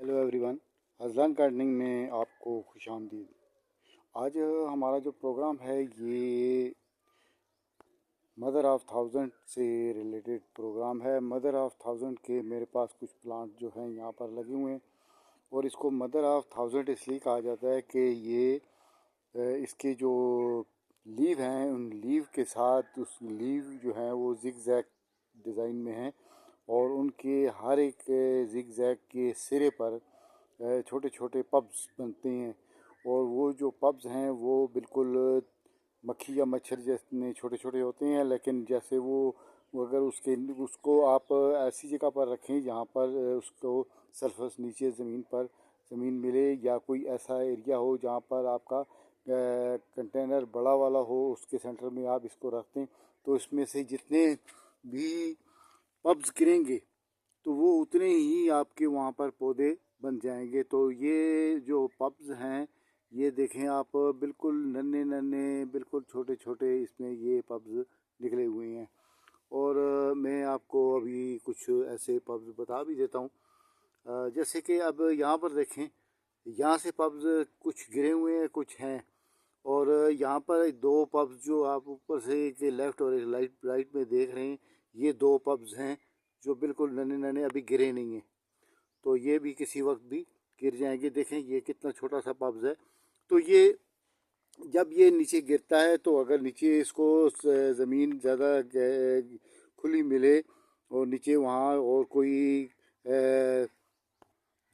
Hello everyone, Azlan gardening में आपको खुशामदीद। आज हमारा जो प्रोग्राम है ये मदर ऑफ़ थाउजेंड से रिलेटेड प्रोग्राम है। मदर ऑफ़ थाउजेंड के मेरे पास कुछ प्लांट जो हैं यहाँ पर लगे हुए हैं और इसको मदर ऑफ़ थाउजेंड इसलिए कहा जाता है कि ये इसके जो लीव हैं उन लीव के साथ उस लीव जो हैं वो जिग जैग डिज़ाइन में हैं और उनके हर एक जिग जैग के सिरे पर छोटे छोटे पब्स बनते हैं और वो जो पब्स हैं वो बिल्कुल मक्खी या मच्छर जैसे छोटे छोटे होते हैं, लेकिन जैसे वो अगर उसको आप ऐसी जगह पर रखें जहाँ पर उसको सरफेस नीचे ज़मीन मिले या कोई ऐसा एरिया हो जहाँ पर आपका कंटेनर बड़ा वाला हो, उसके सेंटर में आप इसको रखते हैं तो इसमें से जितने भी पब्स गिरेंगे तो वो उतने ही आपके वहाँ पर पौधे बन जाएंगे। तो ये जो पब्स हैं ये देखें आप, बिल्कुल नन्हे नन्हे बिल्कुल छोटे छोटे इसमें ये पब्स निकले हुए हैं। और मैं आपको अभी कुछ ऐसे पब्स बता भी देता हूँ। जैसे कि अब यहाँ पर देखें, यहाँ से पब्स कुछ गिरे हुए हैं कुछ हैं और यहाँ पर दो पब्स जो आप ऊपर से एक लेफ़्ट और एक राइट में देख रहे हैं, ये दो पब्स हैं जो बिल्कुल नन्हे नन्हे अभी गिरे नहीं हैं, तो ये भी किसी वक्त भी गिर जाएंगे। देखें ये कितना छोटा सा पब्स है। तो ये जब ये नीचे गिरता है तो अगर नीचे इसको ज़मीन ज़्यादा खुली मिले और नीचे वहाँ और कोई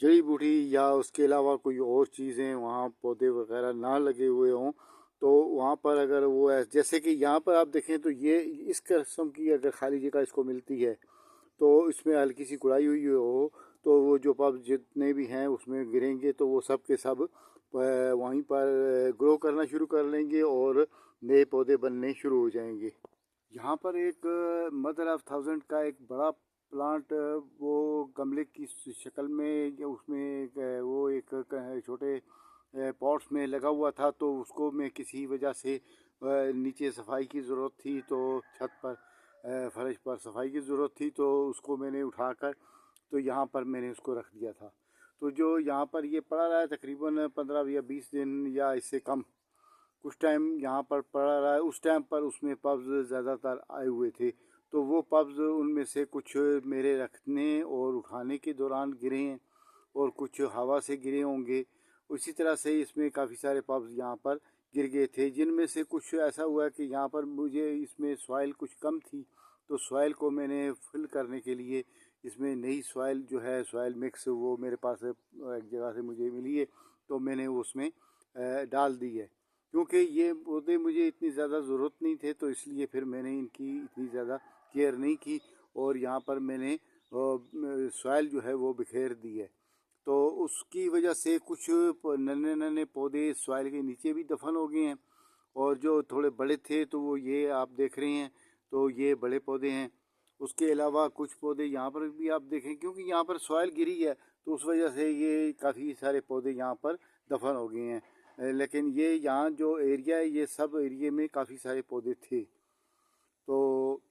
जड़ी बूटी या उसके अलावा कोई और चीज़ें वहाँ पौधे वगैरह ना लगे हुए हों तो वहाँ पर अगर वो जैसे कि यहाँ पर आप देखें तो ये इस किस्म की अगर खाली जगह इसको मिलती है तो इसमें हल्की सी गुड़ाई हुई हो तो वो जो पब जितने भी हैं उसमें गिरेंगे तो वो सब के सब वहीं पर ग्रो करना शुरू कर लेंगे और नए पौधे बनने शुरू हो जाएंगे। यहाँ पर एक मदर ऑफ थाउजेंड का एक बड़ा प्लांट वो गमले की शक्ल में या उसमें वो एक छोटे पॉट्स में लगा हुआ था, तो उसको मैं किसी वजह से नीचे सफाई की ज़रूरत थी तो छत पर फर्श पर सफाई की ज़रूरत थी तो उसको मैंने उठाकर तो यहाँ पर मैंने उसको रख दिया था। तो जो यहाँ पर ये पड़ा रहा है तकरीबन 15 या 20 दिन या इससे कम कुछ टाइम यहाँ पर पड़ा रहा है। उस टाइम पर उसमें पब्स ज़्यादातर आए हुए थे, तो वो पब्स उनमें से कुछ मेरे रखने और उठाने के दौरान गिरे हैं और कुछ हवा से गिरे होंगे। उसी तरह से इसमें काफ़ी सारे पब्स यहाँ पर गिर गए थे, जिनमें से कुछ ऐसा हुआ कि यहाँ पर मुझे इसमें सॉइल कुछ कम थी तो सॉइल को मैंने फिल करने के लिए इसमें नई सॉइल जो है सॉइल मिक्स वो मेरे पास एक जगह से मुझे मिली है तो मैंने उसमें डाल दी है। क्योंकि ये पौधे मुझे इतनी ज़्यादा ज़रूरत नहीं थे तो इसलिए फिर मैंने इनकी इतनी ज़्यादा केयर नहीं की और यहाँ पर मैंने सॉइल जो है वो बिखेर दी है। तो उसकी वजह से कुछ नन्हे नन्हे पौधे सॉइल के नीचे भी दफन हो गए हैं और जो थोड़े बड़े थे तो वो ये आप देख रहे हैं, तो ये बड़े पौधे हैं। उसके अलावा कुछ पौधे यहाँ पर भी आप देखें, क्योंकि यहाँ पर सॉइल गिरी है तो उस वजह से ये काफ़ी सारे पौधे यहाँ पर दफन हो गए हैं। लेकिन ये यहाँ जो एरिया है ये सब एरिए में काफ़ी सारे पौधे थे। तो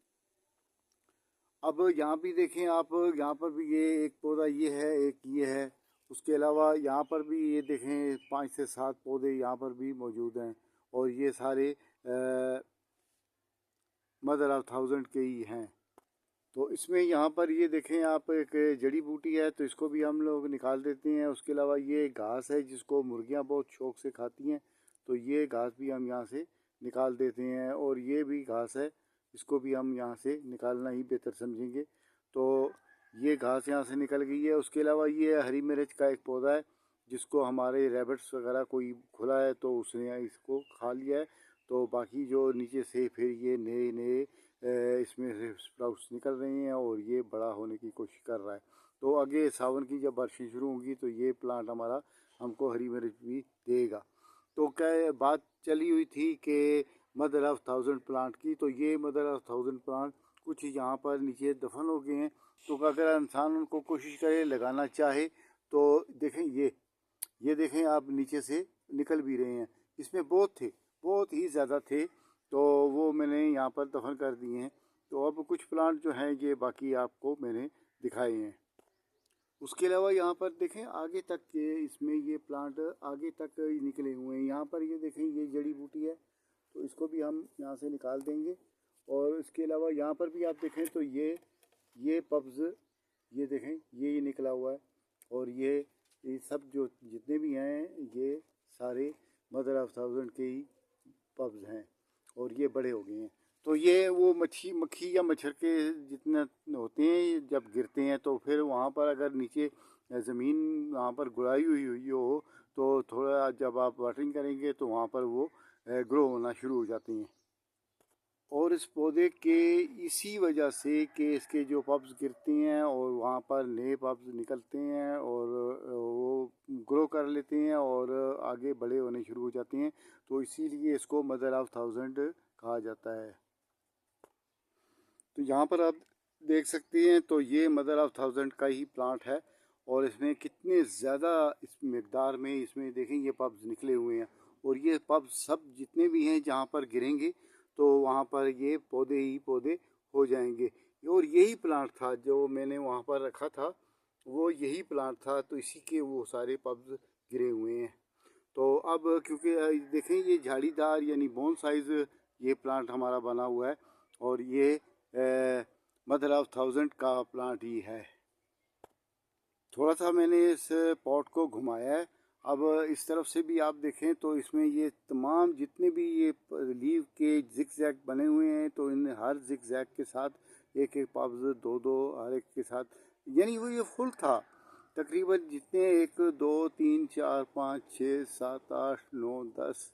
अब यहाँ भी देखें आप, यहाँ पर भी ये एक पौधा ये है, एक ये है। उसके अलावा यहाँ पर भी ये देखें 5 से 7 पौधे यहाँ पर भी मौजूद हैं और ये सारे मदर ऑफ थाउजेंड के ही हैं। तो इसमें यहाँ पर ये देखें आप, एक जड़ी बूटी है तो इसको भी हम लोग निकाल देते हैं। उसके अलावा ये घास है जिसको मुर्गियाँ बहुत शौक से खाती हैं, तो ये घास भी हम यहाँ से निकाल देते हैं और ये भी घास है, इसको भी हम यहाँ से निकालना ही बेहतर समझेंगे। तो ये घास यहाँ से निकल गई है। उसके अलावा ये हरी मिर्च का एक पौधा है जिसको हमारे रैबिट्स वगैरह कोई खुला है तो उसने इसको खा लिया है, तो बाकी जो नीचे से फिर ये नए नए इसमें से स्प्राउट्स निकल रहे हैं और ये बड़ा होने की कोशिश कर रहा है। तो आगे सावन की जब बारिशें शुरू होंगी तो ये प्लांट हमारा हमको हरी मिर्च भी देगा। तो क्या बात चली हुई थी कि मदर ऑफ थाउजेंड प्लांट की, तो ये मदर ऑफ थाउजेंड प्लांट कुछ यहाँ पर नीचे दफन हो गए हैं। तो अगर इंसान उनको कोशिश करे लगाना चाहे तो देखें ये देखें आप, नीचे से निकल भी रहे हैं। इसमें बहुत थे, बहुत ही ज़्यादा थे, तो वो मैंने यहाँ पर दफन कर दिए हैं। तो अब कुछ प्लांट जो हैं ये बाकी आपको मैंने दिखाए हैं। उसके अलावा यहाँ पर देखें आगे तक के इसमें ये प्लांट आगे तक निकले हुए हैं। यहाँ पर ये देखें ये जड़ी बूटी है, तो इसको भी हम यहाँ से निकाल देंगे। और इसके अलावा यहाँ पर भी आप देखें तो ये पब्स ये देखें ये निकला हुआ है। और ये सब जो जितने भी हैं ये सारे मदर ऑफ थाउजेंड के ही पब्स हैं और ये बड़े हो गए हैं। तो ये वो मक्खी या मच्छर के जितने होते हैं जब गिरते हैं तो फिर वहाँ पर अगर नीचे ज़मीन वहाँ पर गुड़ाई हुई हो तो थोड़ा जब आप वाटरिंग करेंगे तो वहाँ पर वो ग्रो होना शुरू हो जाती हैं। और इस पौधे के इसी वजह से कि इसके जो पब्स गिरते हैं और वहाँ पर नए पब्स निकलते हैं और वो ग्रो कर लेते हैं और आगे बड़े होने शुरू हो जाते हैं, तो इसीलिए इसको मदर ऑफ थाउजेंड कहा जाता है। तो यहाँ पर आप देख सकते हैं तो ये मदर ऑफ थाउजेंड का ही प्लांट है और इसमें कितने ज़्यादा इस मकदार में इसमें देखें ये पब्स निकले हुए हैं। और ये पब्स सब जितने भी हैं जहाँ पर गिरेंगे तो वहाँ पर ये पौधे ही पौधे हो जाएंगे। और यही प्लांट था जो मैंने वहाँ पर रखा था, वो यही प्लांट था, तो इसी के वो सारे पब्स गिरे हुए हैं। तो अब क्योंकि देखें ये झाड़ीदार यानी बोन साइज़ ये प्लांट हमारा बना हुआ है और ये मदर ऑफ थाउजेंड का प्लांट ही है। थोड़ा सा मैंने इस पॉट को घुमाया है। अब इस तरफ से भी आप देखें तो इसमें ये तमाम जितने भी ये लीव के जिग जैग बने हुए हैं, तो इन हर जिग जैग के साथ एक एक पब्स दो दो हर एक के साथ, यानी वो ये फुल था तकरीबन जितने 1 2 3 4 5 6 7 8 9 10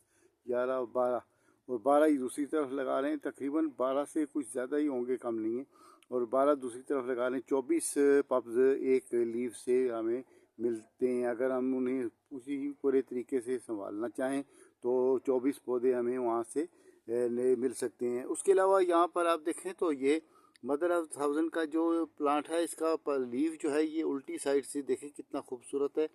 11 12 और 12 ही दूसरी तरफ लगा रहे हैं। तकरीबन 12 से कुछ ज़्यादा ही होंगे, कम नहीं है। और 12 दूसरी तरफ लगा रहे हैं। 24 पब्स एक लीव से हमें मिलते हैं। अगर हम उन्हें उसी पूरे तरीके से संभालना चाहें तो 24 पौधे हमें वहाँ से मिल सकते हैं। उसके अलावा यहाँ पर आप देखें तो ये मदर ऑफ थाउजेंड का जो प्लांट है इसका लीव जो है ये उल्टी साइड से देखें कितना खूबसूरत है,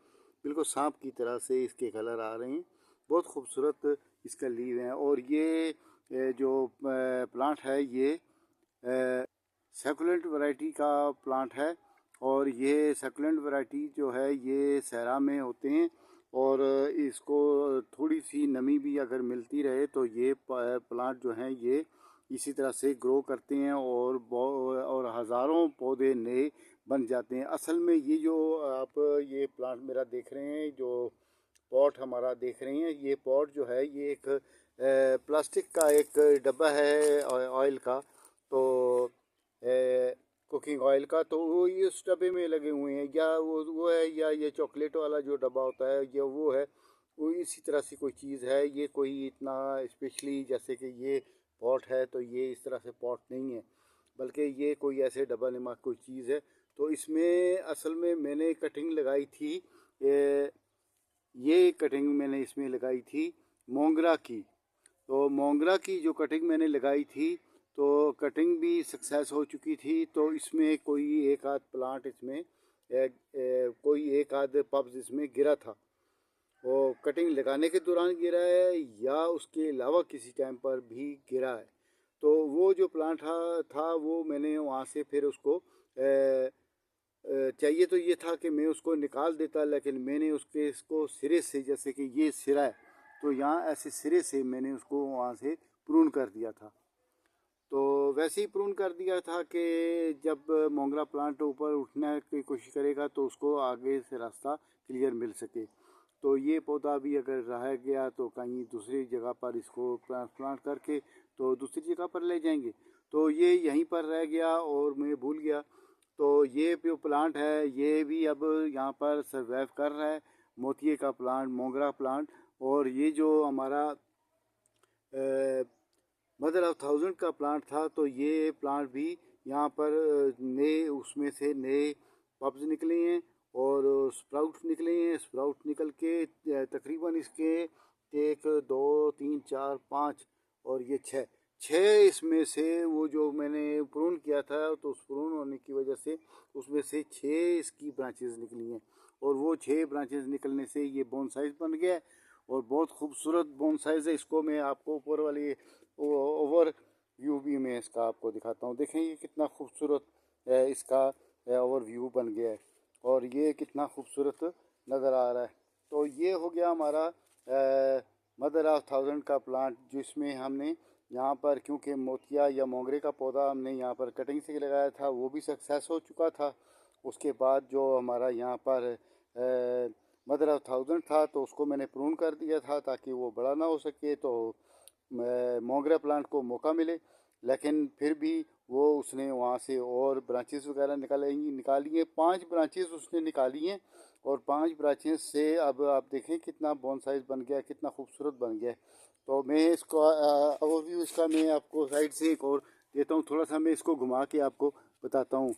बिल्कुल सांप की तरह से इसके कलर आ रहे हैं। बहुत खूबसूरत इसका लीव है। और ये जो प्लांट है ये सकुलेंट वैरायटी का प्लांट है और ये सकुलेंट वैरायटी जो है ये सहरा में होते हैं और इसको थोड़ी सी नमी भी अगर मिलती रहे तो ये प्लांट जो हैं ये इसी तरह से ग्रो करते हैं और हज़ारों पौधे नए बन जाते हैं। असल में ये जो आप ये प्लांट मेरा देख रहे हैं, जो पॉट हमारा देख रहे हैं, ये पॉट जो है ये एक प्लास्टिक का एक डब्बा है ऑयल का, तो कुकिंग ऑयल का, तो वो ये उस डब्बे में लगे हुए हैं, या वो है या ये चॉकलेट वाला जो डब्बा होता है या वो है, वो इसी तरह से कोई चीज़ है। ये कोई इतना स्पेशली जैसे कि ये पॉट है तो ये इस तरह से पॉट नहीं है, बल्कि ये कोई ऐसे डब्बा नुमा कोई चीज़ है। तो इसमें असल में मैंने कटिंग लगाई थी, ये कटिंग मैंने इसमें लगाई थी मोंगरा की। तो मोंगरा की जो कटिंग मैंने लगाई थी तो कटिंग भी सक्सेस हो चुकी थी। तो इसमें कोई एक आध प्लांट इसमें कोई एक आध पब्स इसमें गिरा था। वो कटिंग लगाने के दौरान गिरा है या उसके अलावा किसी टाइम पर भी गिरा है। तो वो जो प्लांट था वो मैंने वहाँ से फिर उसको चाहिए तो ये था कि मैं उसको निकाल देता, लेकिन मैंने इसको सिरे से, जैसे कि ये सिरा है तो यहाँ ऐसे सिरे से मैंने उसको वहाँ से प्रून कर दिया था। तो वैसे ही प्रून कर दिया था कि जब मोंगरा प्लांट ऊपर उठने की कोशिश करेगा तो उसको आगे से रास्ता क्लियर मिल सके। तो ये पौधा भी अगर रह गया तो कहीं दूसरी जगह पर इसको ट्रांसप्लांट करके तो दूसरी जगह पर ले जाएंगे। तो ये यहीं पर रह गया और मैं भूल गया। तो ये जो प्लांट है ये भी अब यहाँ पर सर्वाइव कर रहा है, मोतिये का प्लांट, मोंगरा प्लांट। और ये जो हमारा मदर ऑफ थाउजेंड का प्लांट था तो ये प्लांट भी यहाँ पर नए उसमें से नए पब्स निकले हैं और स्प्राउट निकले हैं। स्प्राउट निकल के तकरीबन इसके 1 2 3 4 5 और ये 6 इसमें से वो जो मैंने प्रून किया था तो उस प्रून होने की वजह से उसमें से 6 इसकी ब्रांचेस निकली हैं और वो 6 ब्रांचेस निकलने से ये बोनसाइज बन गया है और बहुत खूबसूरत बोनसाइज है। इसको मैं आपको ऊपर वाली ओवर व्यू भी मैं इसका आपको दिखाता हूँ। देखें ये कितना खूबसूरत इसका ओवर व्यू बन गया है। और ये कितना खूबसूरत नज़र आ रहा है। तो ये हो गया हमारा मदर ऑफ थाउजेंड का प्लांट, जिसमें हमने यहाँ पर, क्योंकि मोतिया या मोंगरे का पौधा हमने यहाँ पर कटिंग से लगाया था, वो भी सक्सेस हो चुका था। उसके बाद जो हमारा यहाँ पर मदर ऑफ थाउजेंड था, तो उसको मैंने प्रून कर दिया था ताकि वो बड़ा ना हो सके, तो मोंगरा प्लांट को मौका मिले। लेकिन फिर भी वो उसने वहाँ से और ब्रांचेस वगैरह निकाली हैं, 5 ब्रांचेस उसने निकाली हैं। और 5 ब्रांचेस से अब आप देखें कितना बोन साइज बन गया, कितना खूबसूरत बन गया। तो मैं इसको ओवरव्यू इसका मैं आपको साइड से एक और देता हूँ, थोड़ा सा मैं इसको घुमा के आपको बताता हूँ।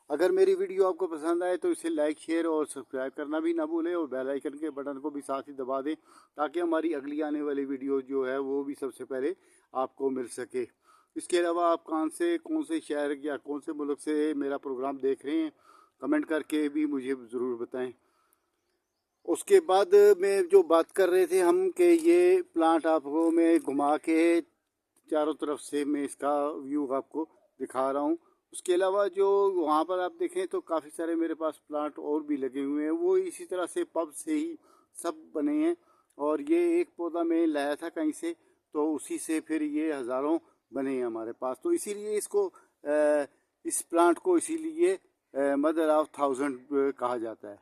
अगर मेरी वीडियो आपको पसंद आए तो इसे लाइक, शेयर और सब्सक्राइब करना भी ना भूलें, और बेल आइकन के बटन को भी साथ ही दबा दें ताकि हमारी अगली आने वाली वीडियो जो है वो भी सबसे पहले आपको मिल सके। इसके अलावा आप कौन से शहर या कौन से मुल्क से मेरा प्रोग्राम देख रहे हैं, कमेंट करके भी मुझे ज़रूर बताएं। उसके बाद में जो बात कर रहे थे हम कि ये प्लांट आपको मैं घुमा के चारों तरफ से मैं इसका व्यू आपको दिखा रहा हूँ। उसके अलावा जो वहाँ पर आप देखें तो काफ़ी सारे मेरे पास प्लांट और भी लगे हुए हैं, वो इसी तरह से पब से ही सब बने हैं। और ये एक पौधा मैं लाया था कहीं से, तो उसी से फिर ये हज़ारों बने हैं हमारे पास। तो इसीलिए इसको इस प्लांट को इसीलिए मदर ऑफ थाउजेंड कहा जाता है।